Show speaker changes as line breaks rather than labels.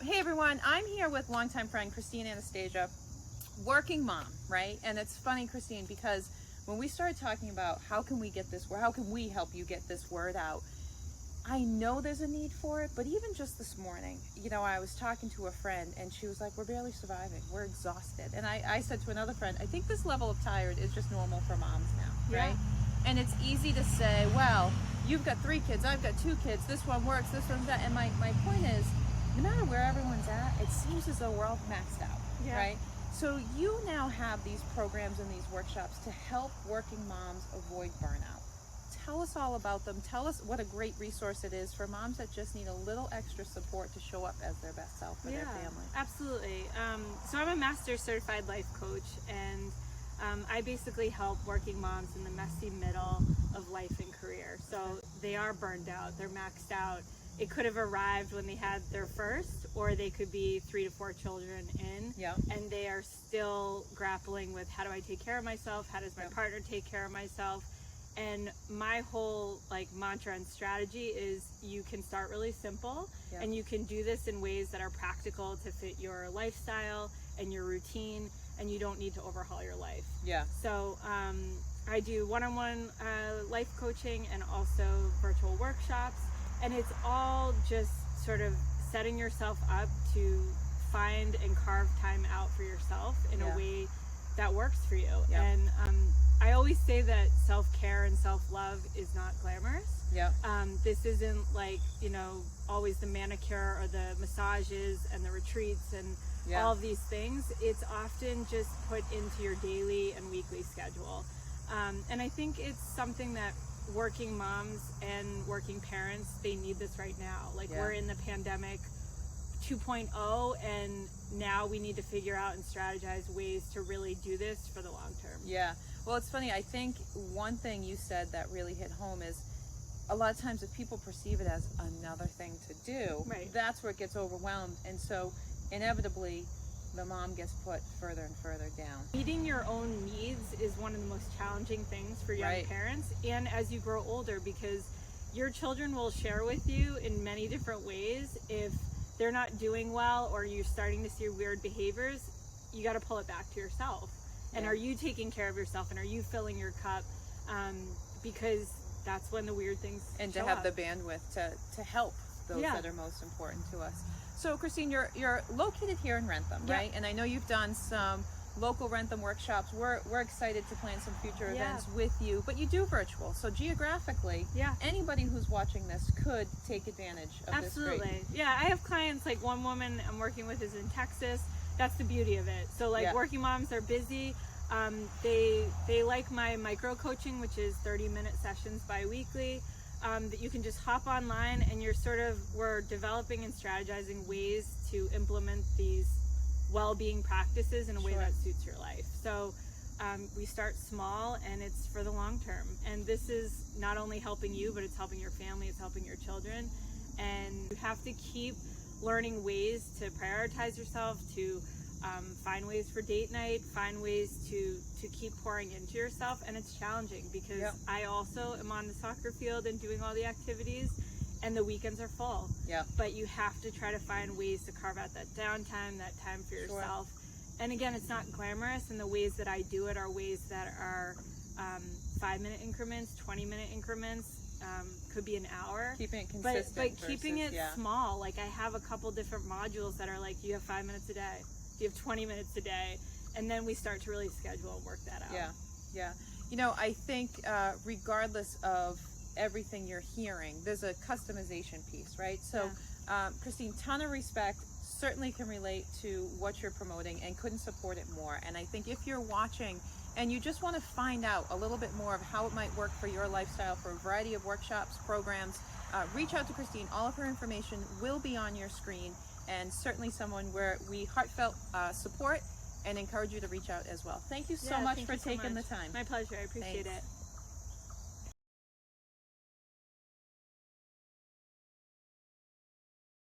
Hey everyone, I'm here with longtime friend Christine Anastasia, working mom, right? And it's funny, Christine, because when we started talking about how can we help you get this word out, I know there's a need for it, but even just this morning, I was talking to a friend and she was like, we're barely surviving, we're exhausted. And I said to another friend, I think this level of tired is just normal for moms now, right? And it's easy to say, well, you've got 3 kids, I've got 2 kids, this one works, this one's that. And my point is, no matter where everyone's at, it seems as though we're all maxed out, right? So you now have these programs and these workshops to help working moms avoid burnout. Tell us all about them. Tell us what a great resource it is for moms that just need a little extra support to show up as their best self for their family.
Absolutely. So I'm a master certified life coach, and I basically help working moms in the messy middle of life and career. So they are burned out, they're maxed out. It could have arrived when they had their first, or they could be 3 to 4 children in, and they are still grappling with, how do I take care of myself? How does my partner take care of myself? And my whole mantra and strategy is you can start really simple, and you can do this in ways that are practical to fit your lifestyle and your routine, and you don't need to overhaul your life. So I do one-on-one life coaching and also virtual workshops. And it's all just sort of setting yourself up to find and carve time out for yourself in a way that works for you. And I always say that self-care and self-love is not glamorous. This isn't always the manicure or the massages and the retreats and all of these things. It's often just put into your daily and weekly schedule. And I think it's something that working moms and working parents, they need this right now. We're in the pandemic 2.0, and now we need to figure out and strategize ways to really do this for the long term.
Well, it's funny, I think one thing you said that really hit home is a lot of times if people perceive it as another thing to do, that's where it gets overwhelmed, and so inevitably the mom gets put further and further down.
Meeting your own needs is one of the most challenging things for young parents, and as you grow older, because your children will share with you in many different ways. If they're not doing well or you're starting to see weird behaviors, you got to pull it back to yourself. And are you taking care of yourself, and are you filling your cup? Because that's when the weird things
and
show
to have
up.
the bandwidth to help those that are most important to us. So Christine, you're located here in Wrentham, right? And I know you've done some local Wrentham workshops. We're excited to plan some future events with you, but you do virtual. So geographically, anybody who's watching this could take advantage of this.
Absolutely. I have clients, one woman I'm working with is in Texas. That's the beauty of it. So working moms are busy. They like my micro coaching, which is 30-minute sessions bi-weekly. That you can just hop online, and we're developing and strategizing ways to implement these well-being practices in a way that suits your life. So we start small, and it's for the long term. And this is not only helping you, but it's helping your family, it's helping your children. And you have to keep learning ways to prioritize yourself, to find ways for date night, find ways to keep pouring into yourself. And it's challenging because I also am on the soccer field and doing all the activities, and the weekends are full. But you have to try to find ways to carve out that downtime, that time for yourself. And again, it's not glamorous, and the ways that I do it are ways that are 5-minute increments, 20-minute increments, could be an hour.
Keeping it consistent,
but keeping it small. I have a couple different modules that are you have 5 minutes a day, you have 20 minutes a day, and then we start to really schedule and work that out.
I think regardless of everything you're hearing, there's a customization piece, right? So Christine, ton of respect, certainly can relate to what you're promoting and couldn't support it more. And I think if you're watching and you just want to find out a little bit more of how it might work for your lifestyle, for a variety of workshops, programs, reach out to Christine. All of her information will be on your screen, and certainly someone where we heartfelt support and encourage you to reach out as well. Thank you so much for taking the time.
My pleasure. I appreciate it.